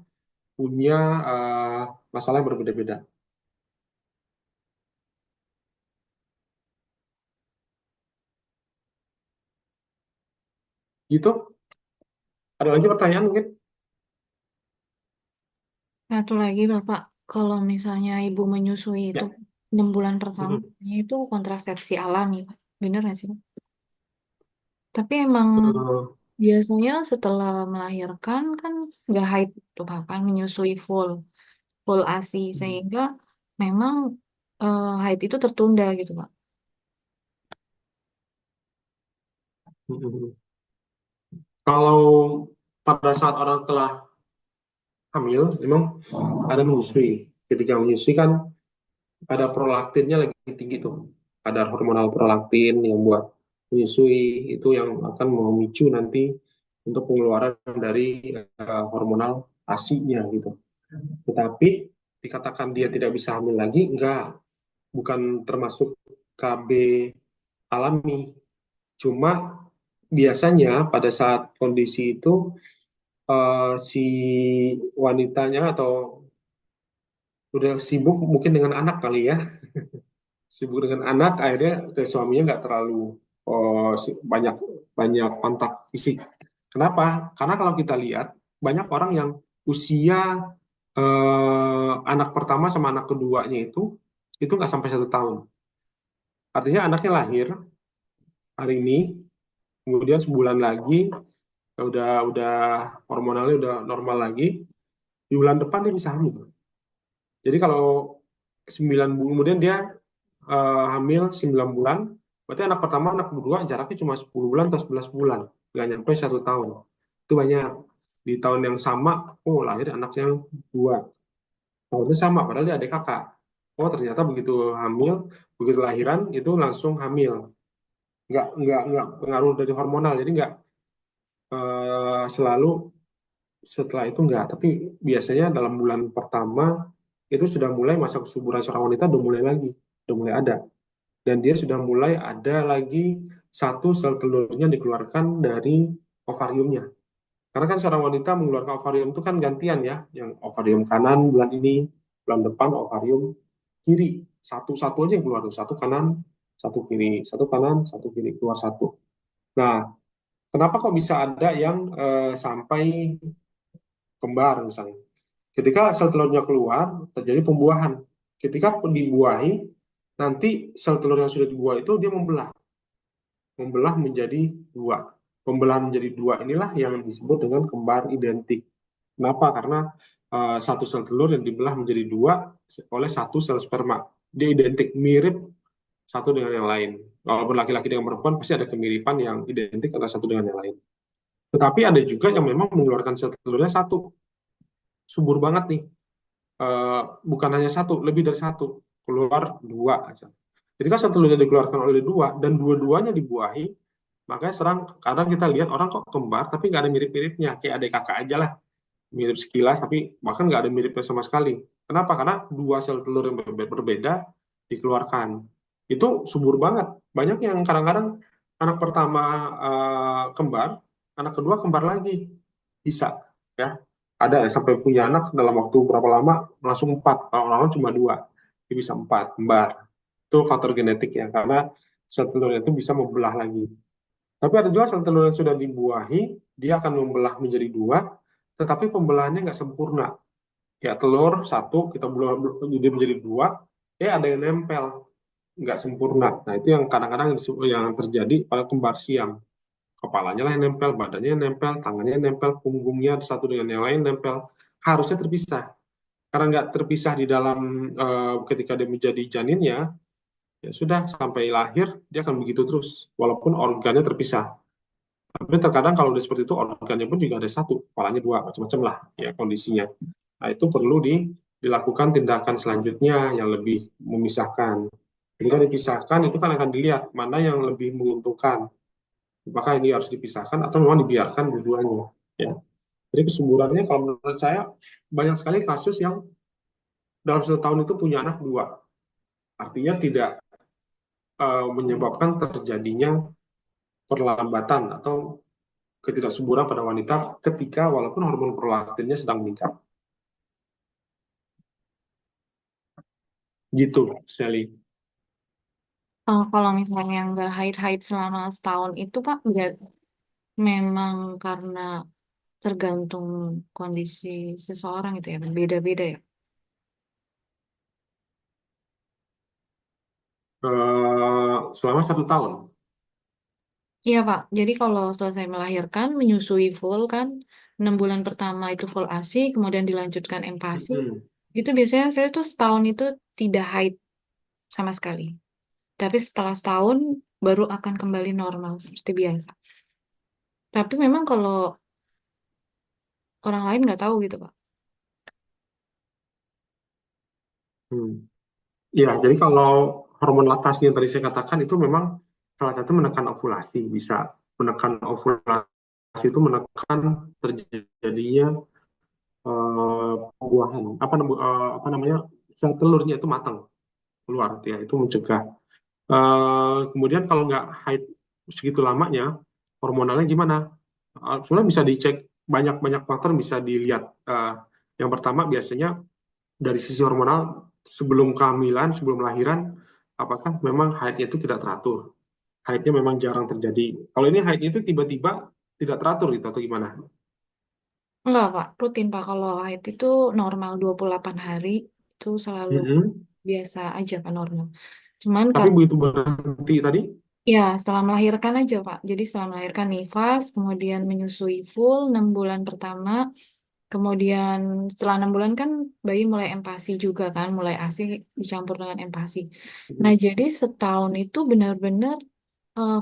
punya masalah yang berbeda-beda. Gitu. Ada lagi pertanyaan mungkin? Satu lagi Bapak, kalau misalnya ibu menyusui itu Ya. 6 bulan pertama Hmm. itu kontrasepsi alami, Pak. Bener nggak sih, Pak? Tapi emang Eh, biasanya setelah melahirkan kan nggak haid tuh Pak, kan menyusui full ASI sehingga memang haid itu tertunda gitu Pak. Kalau pada saat orang telah hamil, memang ada menyusui. Ketika menyusui kan ada prolaktinnya lagi tinggi tuh. Ada hormonal prolaktin yang buat menyusui, itu yang akan memicu nanti untuk pengeluaran dari hormonal ASI-nya gitu. Tetapi dikatakan dia tidak bisa hamil lagi, enggak, bukan termasuk KB alami. Cuma biasanya pada saat kondisi itu si wanitanya atau udah sibuk mungkin dengan anak kali ya, sibuk dengan anak, akhirnya ke suaminya nggak terlalu banyak banyak kontak fisik. Kenapa? Karena kalau kita lihat banyak orang yang usia anak pertama sama anak keduanya itu nggak sampai 1 tahun. Artinya anaknya lahir hari ini, kemudian sebulan lagi udah hormonalnya udah normal lagi, di bulan depan dia bisa hamil. Jadi kalau 9 bulan kemudian dia hamil 9 bulan, berarti anak pertama, anak kedua jaraknya cuma 10 bulan atau 11 bulan, nggak nyampe 1 tahun. Itu banyak. Di tahun yang sama, oh lahir anak yang dua. Tahunnya sama, padahal dia adik kakak. Oh ternyata begitu hamil, begitu lahiran, itu langsung hamil. Nggak pengaruh dari hormonal, jadi nggak selalu setelah itu nggak. Tapi biasanya dalam bulan pertama, itu sudah mulai masa kesuburan seorang wanita, udah mulai ada. Dan dia sudah mulai ada lagi satu sel telurnya dikeluarkan dari ovariumnya. Karena kan seorang wanita mengeluarkan ovarium itu kan gantian ya, yang ovarium kanan bulan ini, bulan depan ovarium kiri. Satu-satu aja yang keluar tuh, satu kanan, satu kiri, satu kanan, satu kiri, keluar satu. Nah, kenapa kok bisa ada yang sampai kembar misalnya? Ketika sel telurnya keluar, terjadi pembuahan. Ketika dibuahi, nanti sel telur yang sudah dibuah itu dia membelah menjadi dua. Pembelahan menjadi dua inilah yang disebut dengan kembar identik. Kenapa? Karena satu sel telur yang dibelah menjadi dua oleh satu sel sperma. Dia identik, mirip satu dengan yang lain. Walaupun laki-laki dengan perempuan pasti ada kemiripan yang identik antara satu dengan yang lain. Tetapi ada juga yang memang mengeluarkan sel telurnya satu, subur banget nih. Bukan hanya satu, lebih dari satu, keluar dua aja. Jadi kan sel telurnya dikeluarkan oleh dua dan dua-duanya dibuahi, makanya kadang kita lihat orang kok kembar tapi nggak ada mirip-miripnya, kayak adik kakak aja lah, mirip sekilas tapi bahkan nggak ada miripnya sama sekali. Kenapa? Karena dua sel telur yang berbeda dikeluarkan. Itu subur banget. Banyak yang kadang-kadang anak pertama kembar, anak kedua kembar lagi. Bisa. Ya. Ada yang sampai punya anak dalam waktu berapa lama langsung empat. Kalau orang cuma dua, dia bisa empat kembar. Itu faktor genetik ya, karena sel telur itu bisa membelah lagi. Tapi ada juga sel telur yang sudah dibuahi, dia akan membelah menjadi dua, tetapi pembelahannya nggak sempurna. Ya telur satu kita belah jadi menjadi dua, ada yang nempel, nggak sempurna. Nah itu yang kadang-kadang yang terjadi pada kembar siam. Kepalanya lah yang nempel, badannya yang nempel, tangannya yang nempel, punggungnya satu dengan yang lain nempel. Harusnya terpisah. karena nggak terpisah di dalam ketika dia menjadi janinnya, ya sudah sampai lahir dia akan begitu terus, walaupun organnya terpisah. Tapi terkadang kalau udah seperti itu organnya pun juga ada satu, kepalanya dua, macam-macam lah ya kondisinya. Nah itu perlu dilakukan tindakan selanjutnya yang lebih memisahkan. Jika dipisahkan itu kan akan dilihat mana yang lebih menguntungkan. Apakah ini harus dipisahkan atau memang dibiarkan dua-duanya. Ya. Jadi kesimpulannya kalau menurut saya banyak sekali kasus yang dalam 1 tahun itu punya anak dua. Artinya tidak menyebabkan terjadinya perlambatan atau ketidaksuburan pada wanita ketika walaupun hormon prolaktinnya sedang meningkat. Gitu, Sally. Kalau misalnya nggak haid-haid selama setahun itu Pak, nggak memang karena tergantung kondisi seseorang itu ya, beda-beda ya. Selama 1 tahun. Iya Pak, jadi kalau selesai melahirkan, menyusui full kan, 6 bulan pertama itu full ASI, kemudian dilanjutkan MPASI, Mm-mm. itu biasanya saya tuh setahun itu tidak haid sama sekali. Tapi setelah setahun baru akan kembali normal seperti biasa. Tapi memang kalau orang lain nggak tahu gitu Pak. Hmm. Ya, jadi kalau hormon laktasi yang tadi saya katakan itu memang salah satu menekan ovulasi, bisa menekan ovulasi itu menekan terjadinya pembuahan, apa namanya, sel telurnya itu matang keluar, ya itu mencegah. Kemudian kalau nggak haid segitu lamanya, hormonalnya gimana? Sebenarnya bisa dicek banyak-banyak faktor bisa dilihat. Yang pertama biasanya dari sisi hormonal sebelum kehamilan, sebelum lahiran, apakah memang haidnya itu tidak teratur? Haidnya memang jarang terjadi. Kalau ini haidnya itu tiba-tiba tidak teratur gitu atau gimana? Enggak Pak, rutin Pak. Kalau haid itu normal 28 hari, itu selalu Mm-mm. biasa aja Pak normal. Cuman Tapi kalau begitu berhenti tadi, ya setelah melahirkan aja Pak. Jadi setelah melahirkan nifas, kemudian menyusui full 6 bulan pertama, kemudian setelah 6 bulan kan bayi mulai empasi juga kan, mulai ASI dicampur dengan empasi. Nah jadi setahun itu benar-benar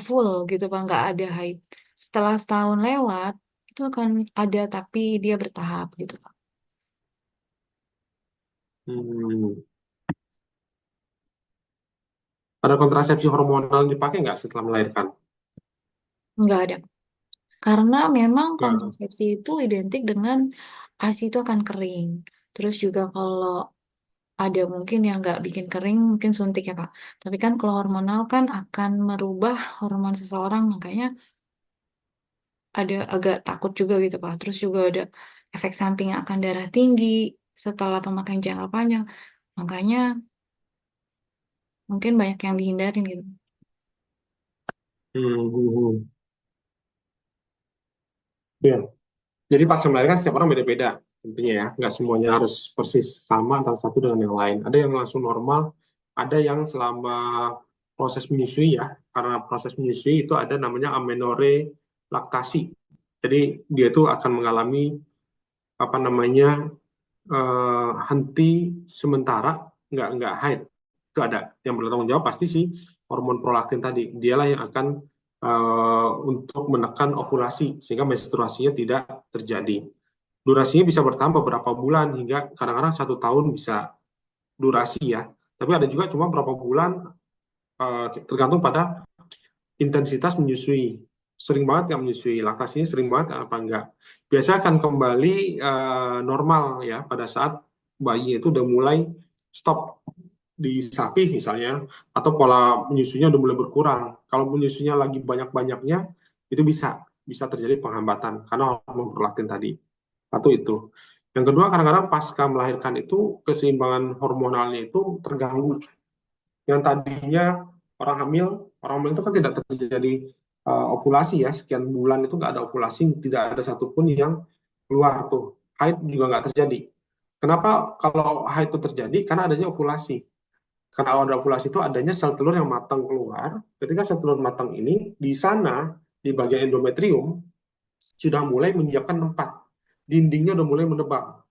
full gitu Pak, nggak ada haid. Setelah setahun lewat, itu akan ada tapi dia bertahap gitu Pak. hmm, ada kontrasepsi hormonal yang dipakai nggak setelah melahirkan? Nggak ada. Karena memang Nah, kontrasepsi itu identik dengan ASI itu akan kering. Terus juga kalau ada mungkin yang nggak bikin kering, mungkin suntik ya Pak. Tapi kan kalau hormonal kan akan merubah hormon seseorang, makanya ada agak takut juga gitu Pak. Terus juga ada efek samping akan darah tinggi setelah pemakaian jangka panjang. Makanya mungkin banyak yang dihindarin gitu. hmm, hmm, hmm. Ya. Jadi pas melahirkan setiap orang beda-beda tentunya ya, nggak semuanya harus persis sama antara satu dengan yang lain. Ada yang langsung normal, ada yang selama proses menyusui ya, karena proses menyusui itu ada namanya amenore laktasi. Jadi dia itu akan mengalami apa namanya henti sementara, nggak haid. Itu ada yang bertanggung jawab pasti sih hormon prolaktin tadi. Dialah yang akan untuk menekan ovulasi sehingga menstruasinya tidak terjadi. Durasinya bisa bertambah beberapa bulan hingga kadang-kadang 1 tahun bisa durasi ya. Tapi ada juga cuma berapa bulan tergantung pada intensitas menyusui. Sering banget nggak menyusui, laktasinya sering banget apa enggak. Biasa akan kembali normal ya pada saat bayi itu udah mulai stop disapih misalnya, atau pola menyusunya udah mulai berkurang. Kalau menyusunya lagi banyak-banyaknya, itu bisa terjadi penghambatan karena hormon prolaktin tadi. Satu itu. Yang kedua, kadang-kadang pasca melahirkan itu keseimbangan hormonalnya itu terganggu. Yang tadinya orang hamil itu kan tidak terjadi ovulasi ya, sekian bulan itu nggak ada ovulasi, tidak ada satupun yang keluar tuh. Haid juga nggak terjadi. Kenapa kalau haid itu terjadi? Karena adanya ovulasi. Karena ada ovulasi itu adanya sel telur yang matang keluar. Ketika sel telur matang ini di sana di bagian endometrium sudah mulai menyiapkan tempat, dindingnya udah mulai menebal.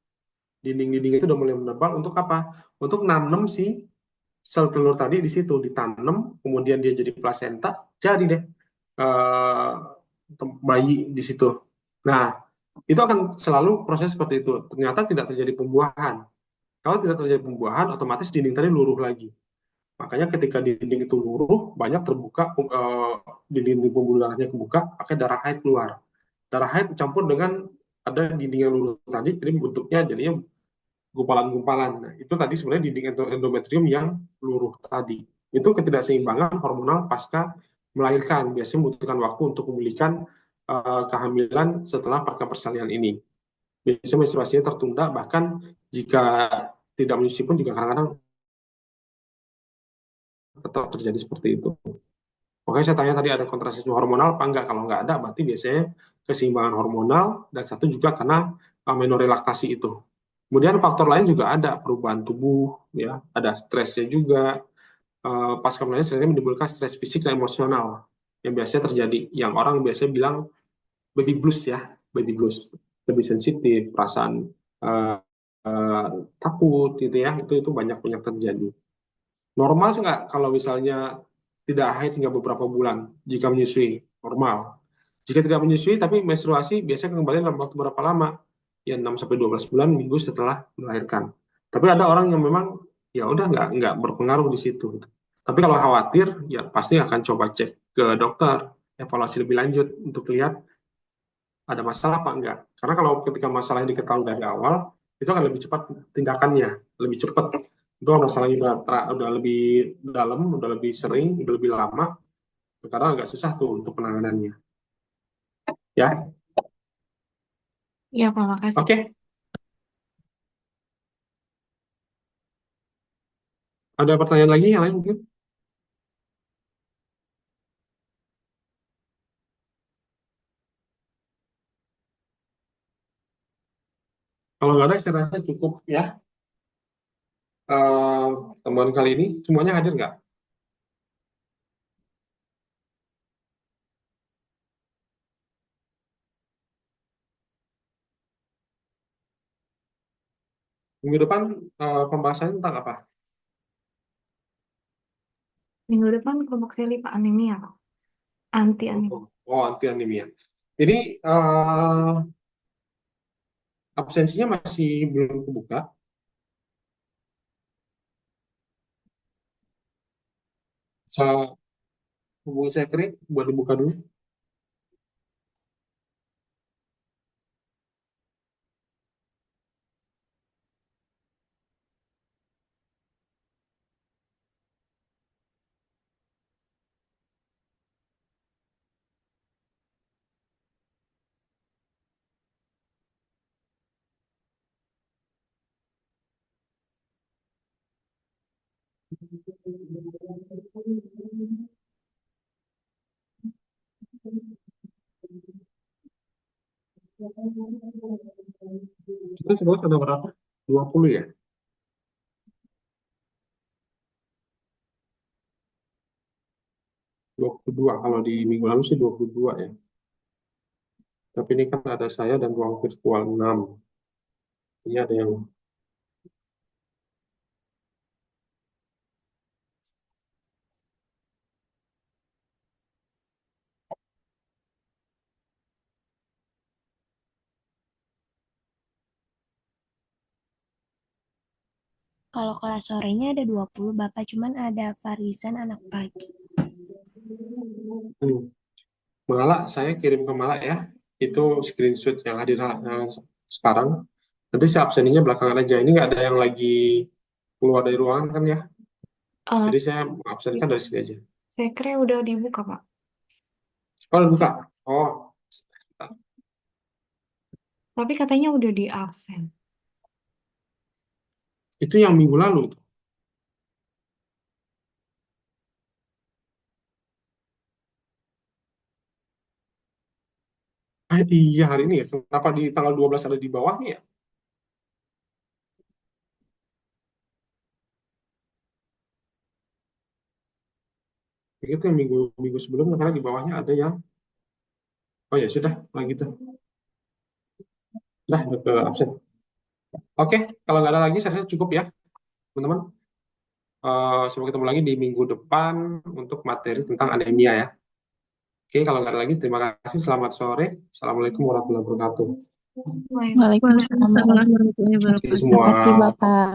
Dinding-dinding itu udah mulai menebal untuk apa? Untuk nanam si sel telur tadi di situ, ditanam, kemudian dia jadi plasenta, jadi deh eh, bayi di situ. Nah, itu akan selalu proses seperti itu. Ternyata tidak terjadi pembuahan. Kalau tidak terjadi pembuahan, otomatis dinding tadi luruh lagi. Makanya ketika dinding itu luruh, banyak terbuka, dinding pembuluh darahnya kebuka, pakai darah haid keluar. Darah haid campur dengan ada dinding yang luruh tadi, jadi bentuknya jadinya gumpalan-gumpalan. Nah, itu tadi sebenarnya dinding endometrium yang luruh tadi. Itu ketidakseimbangan hormonal pasca melahirkan. Biasanya membutuhkan waktu untuk memulihkan kehamilan setelah pasca persalinan ini. Biasanya menstruasinya tertunda, bahkan jika tidak menyusui pun juga kadang-kadang tetap terjadi seperti itu. Makanya saya tanya tadi ada kontrasepsi hormonal apa enggak? Kalau enggak ada, berarti biasanya keseimbangan hormonal dan satu juga karena menorelaktasi itu. Kemudian faktor lain juga ada perubahan tubuh, ya, ada stresnya juga. Pasca melahirkan sebenarnya menimbulkan stres fisik dan emosional yang biasanya terjadi. Yang orang biasanya bilang baby blues ya, baby blues, lebih sensitif, perasaan uh, uh, takut gitu ya, itu banyak banyak terjadi. Normal sih nggak kalau misalnya tidak haid hingga beberapa bulan jika menyusui, normal. Jika tidak menyusui tapi menstruasi biasanya kembali dalam waktu berapa lama? Ya 6 sampai 12 bulan minggu setelah melahirkan. Tapi ada orang yang memang ya udah nggak berpengaruh di situ. Tapi kalau khawatir ya pasti akan coba cek ke dokter, evaluasi lebih lanjut untuk lihat ada masalah apa enggak. Karena kalau ketika masalah yang diketahui dari awal, itu akan lebih cepat tindakannya, lebih cepat. Itu kalau masalahnya udah lebih dalam, udah lebih sering, udah lebih lama, sekarang agak susah tuh untuk penanganannya. Ya, Iya, Pak, makasih. oke. Ada pertanyaan lagi yang lain mungkin? Kalau nggak ada, saya rasa cukup ya. Eh, Temuan kali ini semuanya hadir nggak? Minggu depan pembahasannya tentang apa? Minggu depan kelompok seli Pak anemia, Pak. Anti anemia. Oh, anti anemia. Jadi absensinya masih belum kebuka. Bisa hubungi saya klik buat dibuka dulu. Kita sebut ada berapa? 20 ya? 22. Kalau di minggu lalu sih 22 ya. Tapi ini kan ada saya dan ruang virtual 6. Ini ada yang Kalau kelas sorenya ada 20 Bapak, cuman ada Farizan anak pagi. hmm. Malah saya kirim ke Malah ya. Itu screenshot yang hadir sekarang. Nanti saya abseninya belakangan aja. Ini nggak ada yang lagi keluar dari ruangan kan ya. Eh, Jadi saya absenkan dari sini aja. saya kira udah dibuka, Pak. Oh, udah buka. Oh, Tapi katanya udah di absen. itu yang minggu lalu itu. Iya hari ini ya. Kenapa di tanggal 12 ada di bawahnya ya? Begitu yang minggu minggu sebelumnya karena di bawahnya ada yang oh ya sudah, lagi gitu. Dah, udah ke absen. Oke, kalau nggak ada lagi, saya rasa cukup ya, teman-teman. Sampai ketemu lagi di minggu depan untuk materi tentang anemia ya. Oke, kalau nggak ada lagi, terima kasih. Selamat sore. Assalamualaikum warahmatullahi wabarakatuh. Waalaikumsalam Waalaikumsalam warahmatullahi Terima kasih wabarakatuh. Terima kasih semua. Bapak.